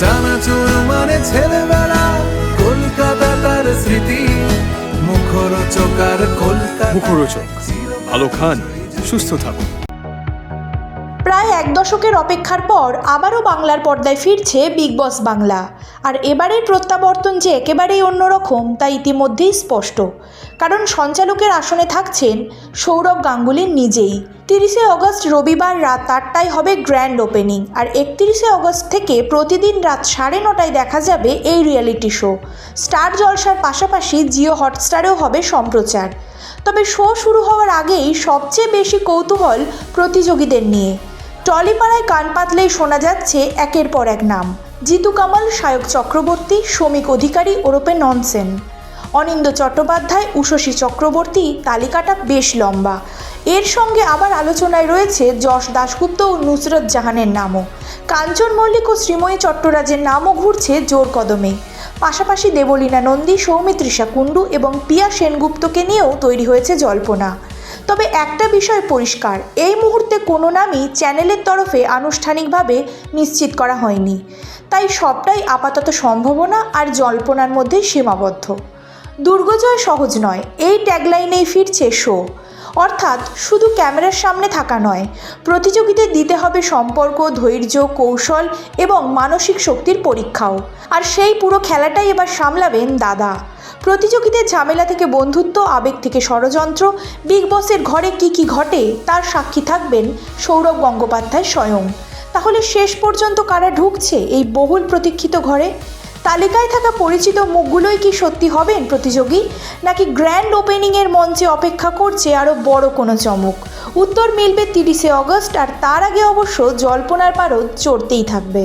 চানাচুর মানে ছেলেবেলা, কলকাতা তার স্মৃতি, মুখরোচক আর কলকাতা। মুখরোচক, ভালো খান, সুস্থ থাকুন। প্রায় এক দশকের অপেক্ষার পর আবারও বাংলার পর্দায় ফিরছে বিগ বস বাংলা। আর এবারের প্রত্যাবর্তন যে একেবারেই অন্যরকম তা ইতিমধ্যেই স্পষ্ট, কারণ সঞ্চালকের আসনে থাকছেন সৌরভ গাঙ্গুলি নিজেই। 30শে অগস্ট রবিবার রাত 8টায় হবে গ্র্যান্ড ওপেনিং, আর 31শে অগস্ট থেকে প্রতিদিন রাত 9:30টায় দেখা যাবে এই রিয়েলিটি শো। স্টার জলসার পাশাপাশি জিও হটস্টারেও হবে সম্প্রচার। তবে শো শুরু হওয়ার আগেই সবচেয়ে বেশি কৌতূহল প্রতিযোগীদের নিয়ে। টলিপাড়ায় কান পাতলেই শোনা যাচ্ছে একের পর এক নাম: জিতু কামাল, সায়ক চক্রবর্তী, শ্রমিক অধিকারী ওরফে ননসেন, অনিন্দ চট্টোপাধ্যায়, উষসী চক্রবর্তী। তালিকাটা বেশ লম্বা। এর সঙ্গে আবার আলোচনায় রয়েছে যশ দাশগুপ্ত ও নুসরত জাহানের নামও। কাঞ্চন মল্লিক ও শ্রীময়ী চট্টরাজের নামও ঘুরছে জোর কদমে। পাশাপাশি দেবলীনা নন্দী, সৌমিত্রিষা কুণ্ডু এবং পিয়া সেনগুপ্তকে নিয়েও তৈরি হয়েছে জল্পনা। তবে একটা বিষয় পরিষ্কার, এই মুহূর্তে কোনো নামই চ্যানেলের তরফে আনুষ্ঠানিকভাবে নিশ্চিত করা হয়নি। তাই সবটাই আপাতত সম্ভাবনা আর জল্পনার মধ্যেই সীমাবদ্ধ। দুর্গজয় সহজ নয়, এই ট্যাগলাইনেই ফিরছে শো। অর্থাৎ শুধু ক্যামেরার সামনে থাকা নয়, প্রতিযোগীদের দিতে হবে সম্পর্ক, ধৈর্য, কৌশল এবং মানসিক শক্তির পরীক্ষাও। আর সেই পুরো খেলাটাই এবার সামলাবেন দাদা। প্রতিযোগীদের ঝামেলা থেকে বন্ধুত্ব, আবেগ থেকে ষড়যন্ত্র, বিগ বসের ঘরে কি কি ঘটে তার সাক্ষী থাকবেন সৌরভ গঙ্গোপাধ্যায় স্বয়ং। তাহলে শেষ পর্যন্ত কারা ঢুকছে এই বহুল প্রতীক্ষিত ঘরে? তালিকায় থাকা পরিচিত মুখগুলোই কি সত্যি হবেন প্রতিযোগী, নাকি গ্র্যান্ড ওপেনিংয়ের মঞ্চে অপেক্ষা করছে আরও বড় কোনো চমক? উত্তর মিলবে 30শে অগস্ট, আর তার আগে অবশ্য জল্পনার পারদ চড়তেই থাকবে।